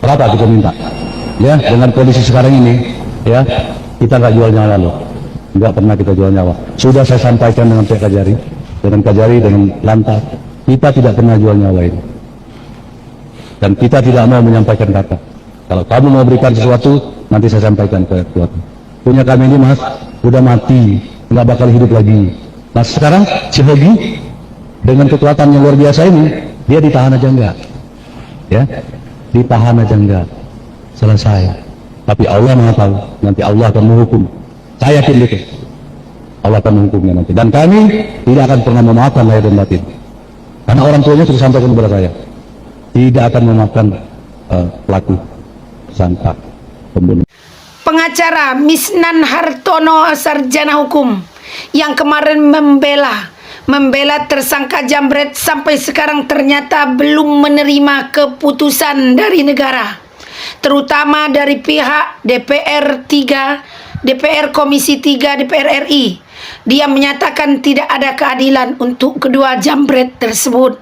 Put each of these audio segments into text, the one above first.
Berapa kita minta? Ya, dengan kondisi sekarang ini, ya, kita nggak jual nyawa loh. Nggak pernah kita jual nyawa. Sudah saya sampaikan dengan pihak Kajari, dengan Lantas, kita tidak pernah jual nyawa ini. Dan kita tidak mau menyampaikan kata. Kalau kamu mau berikan sesuatu, nanti saya sampaikan ke kuat. Punya kami ini mas, udah mati, nggak bakal hidup lagi. Nah sekarang si Hogi dengan kekuatan yang luar biasa ini, dia ditahan aja enggak? Ya, ditahan aja enggak? Selesai. Tapi Allah Maha tahu, nanti Allah akan menghukum. Saya yakin itu. Allah akan menghukumnya nanti. Dan kami tidak akan pernah memaafkan lahir dan batin. Karena orang tuanya sudah sampaikan kepada saya, tidak akan memaafkan pelaku tersangka pembunuh. Pengacara Misnan Hartono, sarjana hukum, yang kemarin membela tersangka Jambret sampai sekarang ternyata belum menerima keputusan dari negara, terutama dari pihak DPR 3, DPR Komisi 3 DPR RI. Dia menyatakan tidak ada keadilan untuk kedua Jambret tersebut.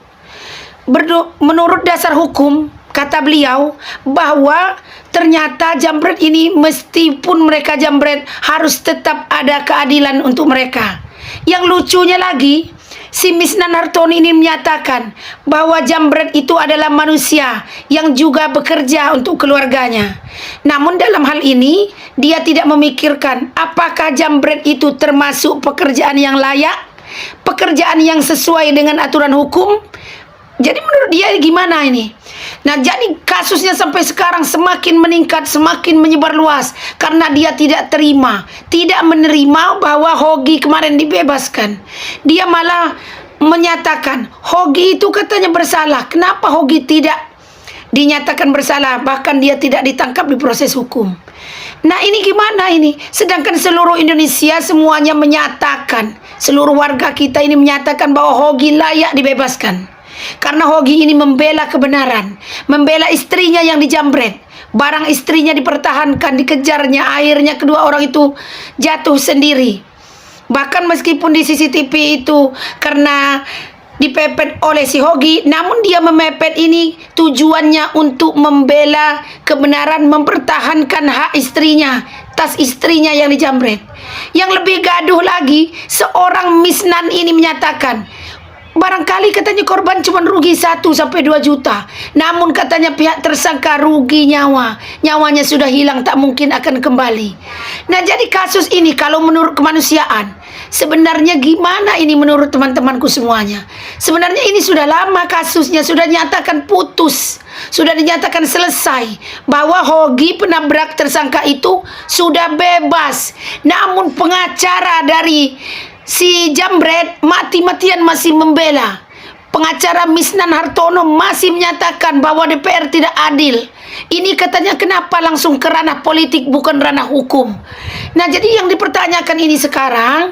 Menurut dasar hukum, kata beliau, bahwa ternyata Jambret ini meskipun mereka Jambret harus tetap ada keadilan untuk mereka. Yang lucunya lagi, si Misnan Hartono ini menyatakan bahwa Jambret itu adalah manusia yang juga bekerja untuk keluarganya. Namun dalam hal ini dia tidak memikirkan apakah Jambret itu termasuk pekerjaan yang layak, pekerjaan yang sesuai dengan aturan hukum. Jadi menurut dia gimana ini? Nah, jadi kasusnya sampai sekarang semakin meningkat, semakin menyebar luas karena dia tidak menerima bahwa Hogi kemarin dibebaskan. Dia malah menyatakan Hogi itu katanya bersalah. Kenapa Hogi tidak dinyatakan bersalah? Bahkan dia tidak ditangkap di proses hukum. Nah, ini gimana ini? Sedangkan seluruh Indonesia semuanya menyatakan, seluruh warga kita ini menyatakan bahwa Hogi layak dibebaskan. Karena Hogi ini membela kebenaran, membela istrinya yang dijambret, barang istrinya dipertahankan, dikejarnya, akhirnya kedua orang itu jatuh sendiri. Bahkan meskipun di CCTV itu karena dipepet oleh si Hogi, namun dia memepet ini tujuannya untuk membela kebenaran, mempertahankan hak istrinya, tas istrinya yang dijambret. Yang lebih gaduh lagi, seorang Misnan ini menyatakan barangkali katanya korban cuma rugi 1 sampai 2 juta. Namun katanya pihak tersangka rugi nyawa. Nyawanya sudah hilang, tak mungkin akan kembali. Nah, jadi kasus ini kalau menurut kemanusiaan, sebenarnya gimana ini menurut teman-temanku semuanya? Sebenarnya ini sudah lama kasusnya, sudah dinyatakan putus, sudah dinyatakan selesai, bahwa Hogi penabrak tersangka itu sudah bebas. Namun pengacara dari si Jambret mati-matian masih membela. Pengacara Misnan Hartono masih menyatakan bahwa DPR tidak adil. Ini katanya kenapa langsung ke ranah politik bukan ranah hukum. Nah, jadi yang dipertanyakan ini sekarang,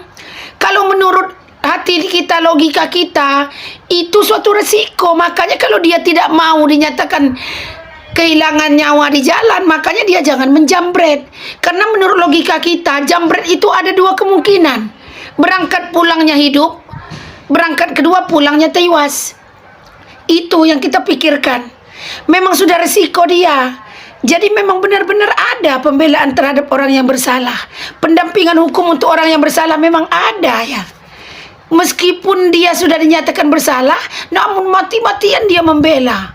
kalau menurut hati kita, logika kita, itu suatu resiko. Makanya kalau dia tidak mau dinyatakan kehilangan nyawa di jalan, makanya dia jangan menjambret. Karena menurut logika kita, jambret itu ada 2 kemungkinan. Berangkat pulangnya hidup, berangkat kedua pulangnya tewas. Itu yang kita pikirkan. Memang sudah resiko dia. Jadi memang benar-benar ada pembelaan terhadap orang yang bersalah. Pendampingan hukum untuk orang yang bersalah memang ada ya. Meskipun dia sudah dinyatakan bersalah, namun mati-matian dia membela.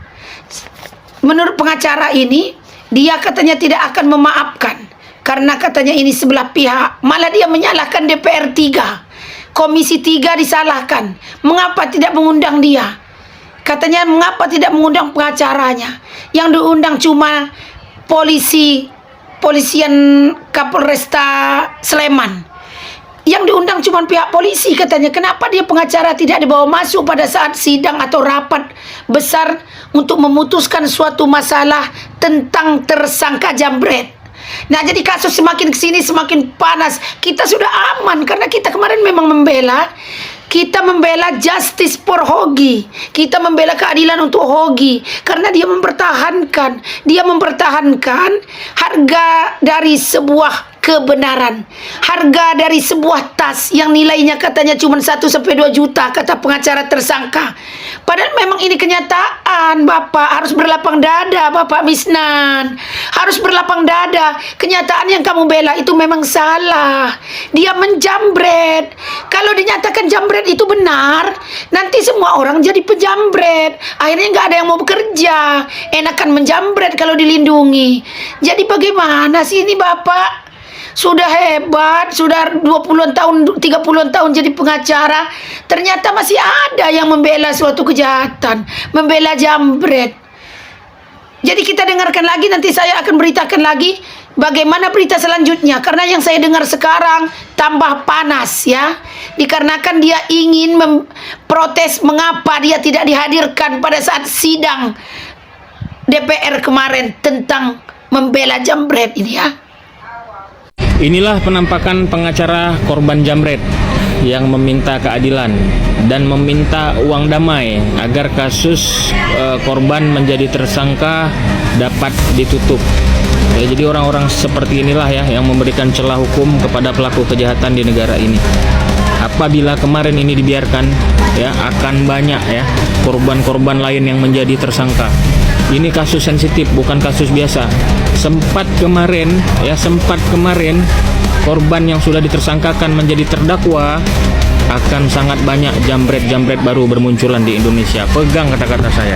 Menurut pengacara ini, dia katanya tidak akan memaafkan. Karena katanya ini sebelah pihak, malah dia menyalahkan DPR 3. Komisi 3 disalahkan. Mengapa tidak mengundang dia? Katanya mengapa tidak mengundang pengacaranya? Yang diundang cuma polisian Kapolresta Sleman. Yang diundang cuma pihak polisi katanya. Kenapa dia pengacara tidak dibawa masuk pada saat sidang atau rapat besar untuk memutuskan suatu masalah tentang tersangka Jambret? Nah, jadi kasus semakin kesini semakin panas. Kita sudah aman karena kita kemarin memang membela. Kita membela justice for Hogi. Kita membela keadilan untuk Hogi. Karena dia mempertahankan harga dari sebuah kebenaran. Harga dari sebuah tas yang nilainya katanya cuma 1 sampai 2 juta kata pengacara tersangka. Padahal memang ini kenyataan, Bapak. Harus berlapang dada, Bapak Misnan. Harus berlapang dada. Kenyataan yang kamu bela itu memang salah. Dia menjambret. Kalau dinyatakan jambret itu benar, nanti semua orang jadi pejambret. Akhirnya nggak ada yang mau bekerja. Enakan menjambret kalau dilindungi. Jadi bagaimana sih ini, Bapak? Sudah hebat, sudah 20-an tahun, 30-an tahun jadi pengacara, ternyata masih ada yang membela suatu kejahatan, membela jambret. Jadi kita dengarkan lagi, nanti saya akan beritakan lagi bagaimana berita selanjutnya. Karena yang saya dengar sekarang tambah panas ya. Dikarenakan dia ingin memprotes mengapa dia tidak dihadirkan pada saat sidang DPR kemarin tentang membela jambret ini ya. Inilah penampakan pengacara korban jambret yang meminta keadilan dan meminta uang damai agar kasus korban menjadi tersangka dapat ditutup. Ya, jadi orang-orang seperti inilah ya yang memberikan celah hukum kepada pelaku kejahatan di negara ini. Apabila kemarin ini dibiarkan, ya akan banyak ya korban-korban lain yang menjadi tersangka. Ini kasus sensitif, bukan kasus biasa. Sempat kemarin korban yang sudah ditersangkakan menjadi terdakwa, akan sangat banyak jambret-jambret baru bermunculan di Indonesia. Pegang kata-kata saya.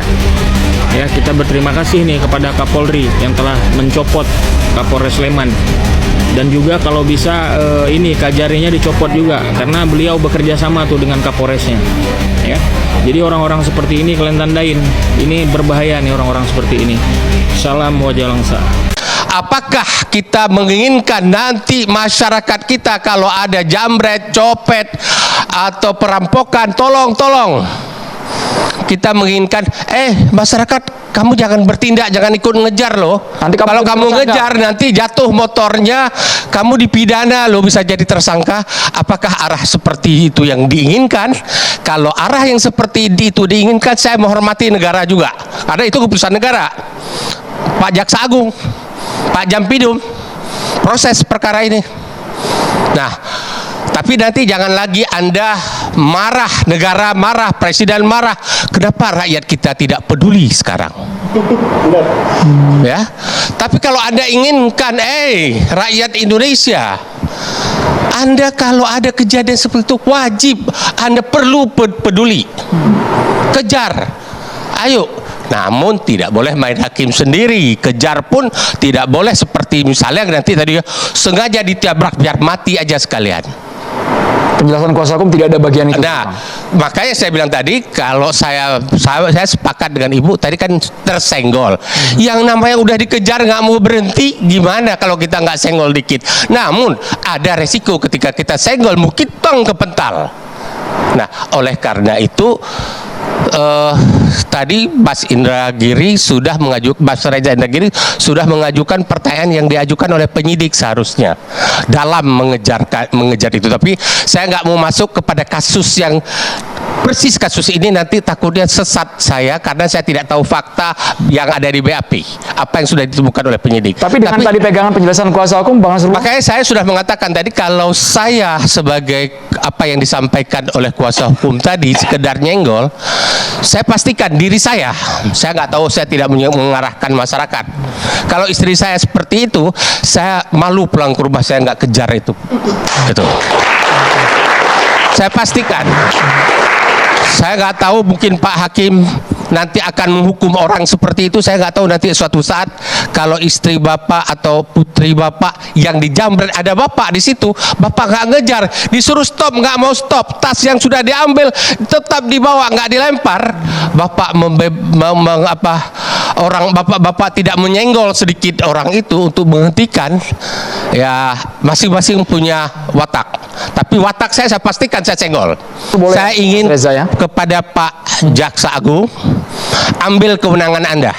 Ya, kita berterima kasih nih kepada Kapolri yang telah mencopot Kapolres Sleman. Dan juga kalau bisa ini Kajarinya dicopot juga karena beliau bekerja sama tuh dengan Kapolresnya. Ya. Jadi orang-orang seperti ini kalian tandain, ini berbahaya nih orang-orang seperti ini. Salam wajah langsa. Apakah kita menginginkan nanti masyarakat kita kalau ada jambret, copet, atau perampokan, tolong kita menginginkan, masyarakat kamu jangan bertindak, jangan ikut ngejar loh. Nanti kalau kamu ngejar nanti jatuh motornya, kamu dipidana loh, bisa jadi tersangka. Apakah arah seperti itu yang diinginkan? Kalau arah yang seperti itu diinginkan, saya menghormati negara juga, karena itu keputusan negara. Pak Jaksa Agung, Pak Jampidum proses perkara ini. Nah, tapi nanti jangan lagi Anda marah, negara marah, presiden marah. Kenapa rakyat kita tidak peduli sekarang? Ya, tapi kalau Anda inginkan, rakyat Indonesia, Anda kalau ada kejadian seperti itu wajib Anda perlu peduli, kejar, ayo. Namun tidak boleh main hakim sendiri, kejar pun tidak boleh seperti misalnya nanti tadi sengaja ditabrak biar mati aja sekalian. Penjelasan kuasa hukum tidak ada bagian itu. Nah, makanya saya bilang tadi kalau saya sepakat dengan Ibu tadi kan tersenggol. Yang namanya udah dikejar nggak mau berhenti, gimana kalau kita nggak senggol dikit? Namun ada resiko ketika kita senggol mungkin tong kepental. Nah, oleh karena itu tadi Mas Indragiri sudah mengajukan, Mas Reza Indragiri sudah mengajukan pertanyaan yang diajukan oleh penyidik seharusnya dalam mengejar itu. Tapi saya nggak mau masuk kepada kasus yang persis kasus ini, nanti takutnya sesat saya karena saya tidak tahu fakta yang ada di BAP apa yang sudah ditemukan oleh penyidik. Tapi dengan tadi pegangan penjelasan kuasa hukum, Bang Nasrullah, makanya saya sudah mengatakan tadi kalau saya sebagai apa yang disampaikan oleh kuasa hukum tadi sekedar nyenggol, saya pastikan diri saya nggak tahu, saya tidak mengarahkan masyarakat. Kalau istri saya seperti itu, saya malu pulang ke rumah, saya nggak kejar itu. Gitu. Saya pastikan. Saya nggak tahu, mungkin Pak Hakim nanti akan menghukum orang seperti itu. Saya nggak tahu nanti suatu saat kalau istri Bapak atau putri Bapak yang dijambret, ada Bapak di situ, Bapak nggak ngejar, disuruh stop, nggak mau stop, tas yang sudah diambil tetap dibawa, nggak dilempar. Bapak Bapak tidak menyenggol sedikit orang itu untuk menghentikan. Ya, masing-masing punya watak. Tapi watak saya pastikan saya senggol. boleh, Saya ingin Reza, ya? kepada Pak Jaksa Agung, ambil kewenangan Anda.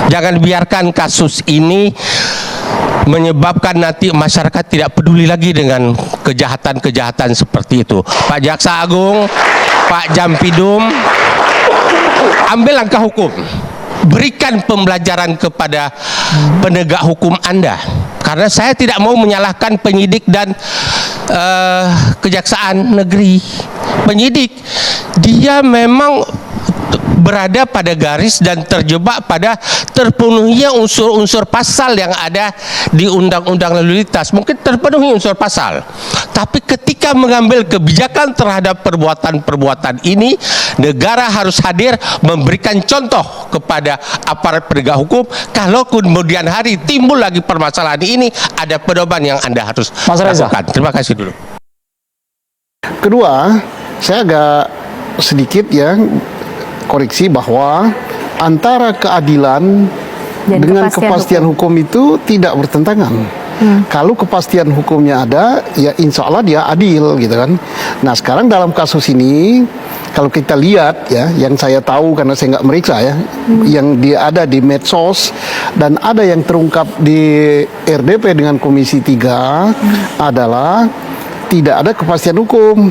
Jangan biarkan kasus ini menyebabkan nanti masyarakat tidak peduli lagi dengan kejahatan-kejahatan seperti itu. Pak Jaksa Agung, Pak Jampidum, ambil langkah hukum. Berikan pembelajaran kepada penegak hukum Anda. Karena saya tidak mau menyalahkan penyidik dan kejaksaan negeri. Penyidik dia memang berada pada garis dan terjebak pada terpenuhinya unsur-unsur pasal yang ada di Undang-Undang Lalu Lintas. Mungkin terpenuhi unsur pasal, tapi ketika mengambil kebijakan terhadap perbuatan-perbuatan ini, negara harus hadir memberikan contoh kepada aparat penegak hukum. Kalau kemudian hari timbul lagi permasalahan ini, ada pedoman yang Anda harus Mas Reza. lakukan. Terima kasih dulu. Kedua, saya agak sedikit ya koreksi bahwa antara keadilan Dan dengan kepastian kepastian hukum itu tidak bertentangan. Kalau kepastian hukumnya ada, ya insya Allah dia adil gitu kan. Nah sekarang dalam kasus ini, kalau kita lihat ya, yang saya tahu karena saya nggak meriksa ya, yang dia ada di medsos dan ada yang terungkap di RDP dengan Komisi 3 adalah tidak ada kepastian hukum.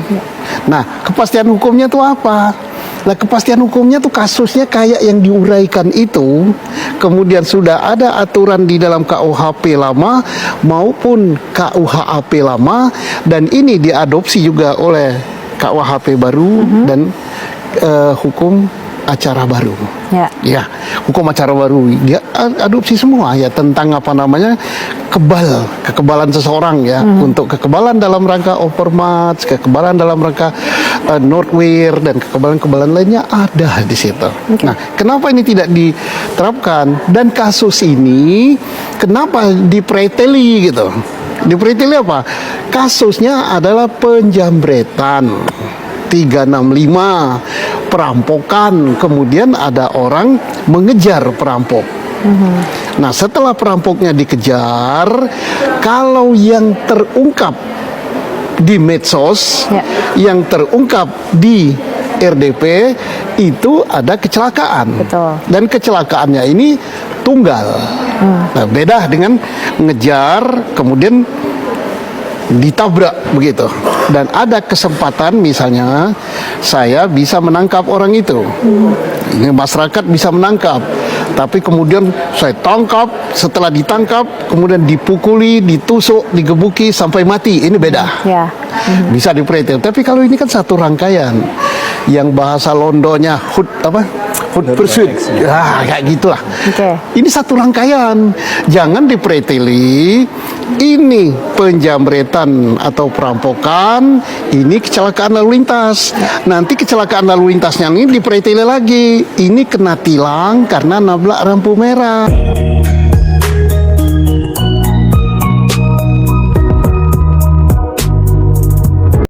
Nah kepastian hukumnya itu apa? Nah kepastian hukumnya tuh kasusnya kayak yang diuraikan itu, kemudian sudah ada aturan di dalam KUHP lama maupun KUHP lama, dan ini diadopsi juga oleh KUHP baru dan hukum acara baru. Ya, hukum acara baru dia adopsi semua ya tentang apa namanya kekebalan seseorang ya, untuk kekebalan dalam rangka overmatch, kekebalan dalam rangka Northwear dan kekebalan-kekebalan lainnya ada di situ. Nah, kenapa ini tidak diterapkan? Dan kasus ini kenapa dipreteli gitu? Dipreteli apa? Kasusnya adalah penjambretan 365, perampokan, kemudian ada orang mengejar perampok. Nah setelah perampoknya dikejar, kalau yang terungkap di medsos, yang terungkap di RDP itu ada kecelakaan. Betul. Dan kecelakaannya ini tunggal. Nah, beda dengan ngejar kemudian ditabrak begitu. Dan ada kesempatan misalnya saya bisa menangkap orang itu. Ini masyarakat bisa menangkap. Tapi kemudian saya tangkap, setelah ditangkap kemudian dipukuli, ditusuk, digebuki sampai mati. Ini beda. Bisa dipretel. Tapi kalau ini kan satu rangkaian yang bahasa Londonya hood pursuit. Ya, kayak gitulah. Ini satu rangkaian. Jangan dipreteli ini penjambretan atau perampokan, ini kecelakaan lalu lintas. Nanti kecelakaan lalu lintasnya ini dipreteli lagi. Ini kena tilang karena nabrak lampu merah.